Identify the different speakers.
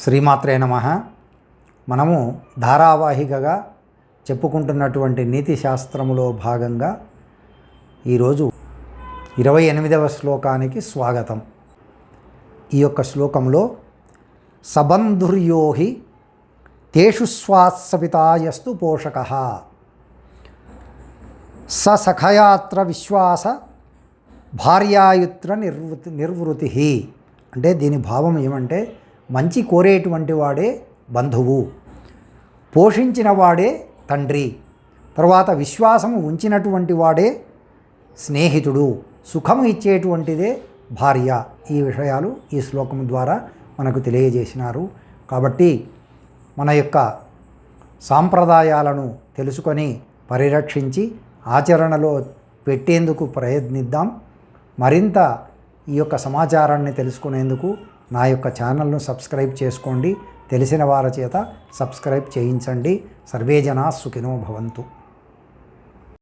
Speaker 1: శ్రీమాత్రే నమః. మనము ధారావాహికగా చెప్పుకుంటున్నటువంటి నీతి శాస్త్రములో భాగంగా ఈరోజు 28వ శ్లోకానికి స్వాగతం. ఈ యొక్క శ్లోకంలో సబంధుర్యోహి తేషు స్వాత్సవితాయస్తు పోషకః సఖయాత్ర విశ్వాస భార్యాయుత్ర నిర్వృతి. అంటే దీని భావం ఏమంటే, మంచి కోరేటువంటి వాడే బంధువు, పోషించిన వాడే తండ్రి, తర్వాత విశ్వాసము ఉంచినటువంటి వాడే స్నేహితుడు, సుఖము ఇచ్చేటువంటిదే భార్య. ఈ విషయాలు ఈ శ్లోకం ద్వారా మనకు తెలియజేసినారు. కాబట్టి మన యొక్క సాంప్రదాయాలను తెలుసుకొని పరిరక్షించి ఆచరణలో పెట్టేందుకు ప్రయత్నిద్దాం. మరింత ఈ యొక్క సమాచారాన్ని తెలుసుకునేందుకు నా యొక్క ఛానల్ను సబ్స్క్రైబ్ చేసుకోండి. తెలిసిన వారి చేత సబ్స్క్రైబ్ చేయించండి. సర్వే జనా సుఖినో భవంతు.